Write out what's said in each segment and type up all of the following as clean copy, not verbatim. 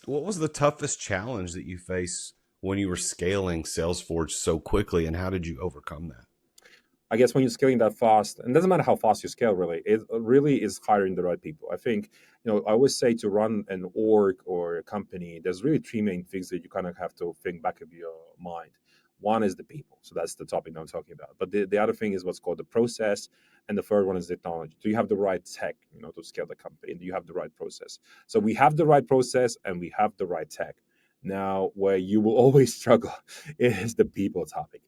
what was the toughest challenge that you faced when you were scaling Salesforge so quickly, and how did you overcome that? I guess when you're scaling that fast, and it doesn't matter how fast you scale, really, it really is hiring the right people. I think, I always say to run an org or a company, there's really three main things that you kind of have to think back of your mind. One is the people. So that's the topic that I'm talking about. But the other thing is what's called the process. And the third one is technology. Do you have the right tech, to scale the company? And do you have the right process? So we have the right process and we have the right tech. Now, where you will always struggle is the people topic.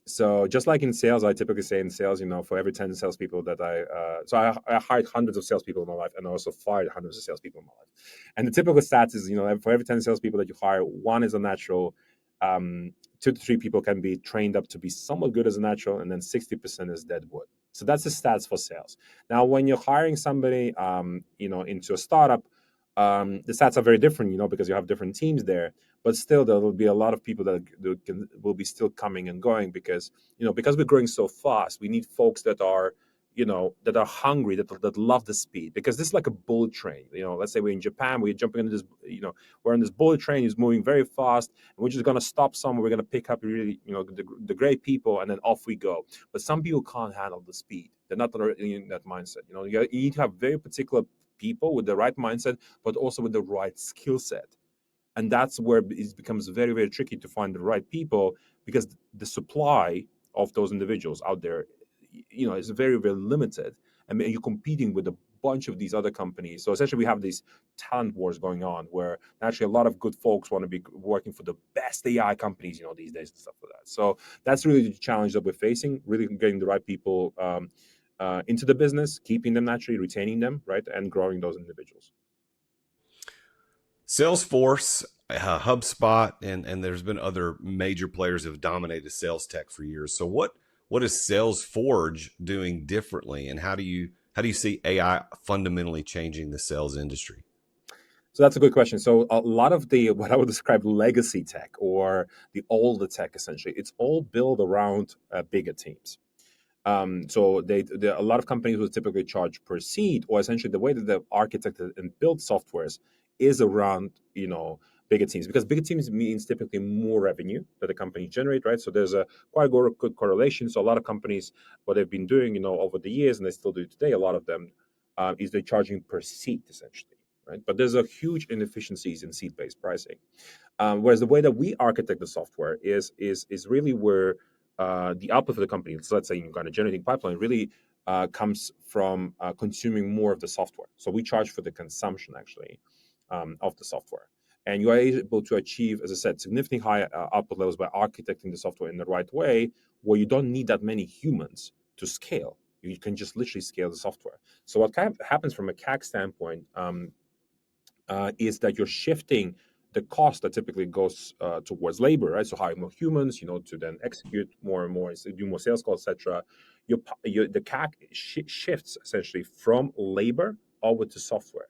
So just like in sales, I typically say in sales, for every 10 salespeople that I hired hundreds of salespeople in my life, and I also fired hundreds of salespeople in my life. And the typical stats is, for every 10 salespeople that you hire, one is a natural, 2 to 3 people can be trained up to be somewhat good as a natural, and then 60% is dead wood. So that's the stats for sales. Now, when you're hiring somebody, into a startup, the stats are very different, because you have different teams there. But still, there will be a lot of people that will be still coming and going because we're growing so fast. We need folks that are that are hungry, that love the speed, because this is like a bullet train. Let's say we're in Japan, we're jumping into this. We're on this bullet train. It's moving very fast, and we're just going to stop somewhere. We're going to pick up really the great people, and then off we go. But some people can't handle the speed. They're not in that mindset. You need to have very particular people with the right mindset, but also with the right skill set. And that's where it becomes very, very tricky to find the right people, because the supply of those individuals out there, is very, very limited. I mean, you're competing with a bunch of these other companies. So essentially, we have these talent wars going on, where actually a lot of good folks want to be working for the best AI companies, these days and stuff like that. So that's really the challenge that we're facing: really getting the right people into the business, keeping them naturally, retaining them, right, and growing those individuals. Salesforce, HubSpot, and there's been other major players that have dominated sales tech for years. So what is Salesforge doing differently, and how do you see AI fundamentally changing the sales industry? So that's a good question. So a lot of the what I would describe legacy tech, or the older tech, essentially, it's all built around bigger teams. So a lot of companies will typically charge per seat, or essentially the way that they've architected and built softwares is around bigger teams, because bigger teams means typically more revenue that the company generate, right? So there's a quite good correlation. So a lot of companies, what they've been doing, over the years, and they still do today, a lot of them, is they're charging per seat essentially, right? But there's a huge inefficiencies in seat-based pricing. Whereas the way that we architect the software is really where the output for the company, so let's say you've got a generating pipeline, really comes from consuming more of the software. So we charge for the consumption, actually, of the software. And you are able to achieve, as I said, significantly higher output levels by architecting the software in the right way, where you don't need that many humans to scale. You can just literally scale the software. So what kind of happens from a CAC standpoint is that you're shifting the cost that typically goes towards labor, right? So hiring more humans, to then execute more and more, so do more sales calls, etc. The CAC shifts essentially from labor over to software.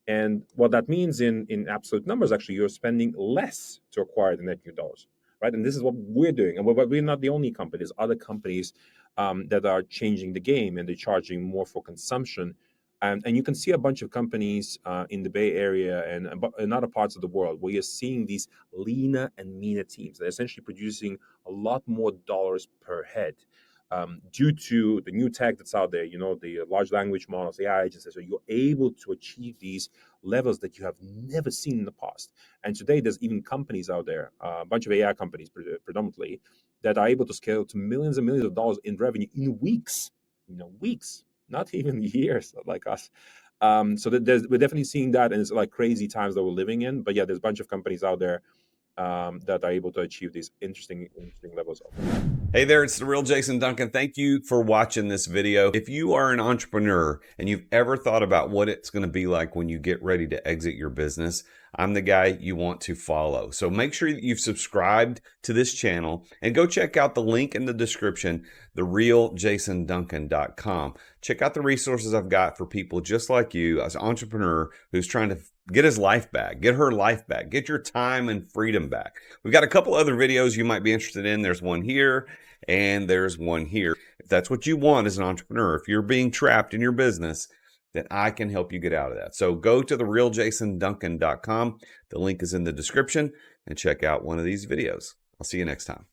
And what that means in absolute numbers, actually, you're spending less to acquire the net new dollars, right? And this is what we're doing. And we're not the only company. There's other companies that are changing the game, and they're charging more for consumption. And you can see a bunch of companies in the Bay Area and in other parts of the world, where you're seeing these leaner and meaner teams. They're essentially producing a lot more dollars per head. Due to the new tech that's out there, the large language models, AI agents, so you're able to achieve these levels that you have never seen in the past. And today, there's even companies out there, a bunch of AI companies predominantly, that are able to scale to millions and millions of dollars in revenue in weeks. Weeks, not even years, like us. So we're definitely seeing that, and it's like crazy times that we're living in. But yeah, there's a bunch of companies out there that are able to achieve these interesting levels of. Hey there, it's the real Jason Duncan. Thank you for watching this video. If you are an entrepreneur and you've ever thought about what it's going to be like when you get ready to exit your business, I'm the guy you want to follow. So make sure that you've subscribed to this channel and go check out the link in the description, therealjasonduncan.com. Check out the resources I've got for people just like you, as an entrepreneur who's trying to get his life back, get her life back, get your time and freedom back. We've got a couple other videos you might be interested in. There's one here and there's one here. If that's what you want as an entrepreneur, if you're being trapped in your business, then I can help you get out of that. So go to therealjasonduncan.com. The link is in the description and check out one of these videos. I'll see you next time.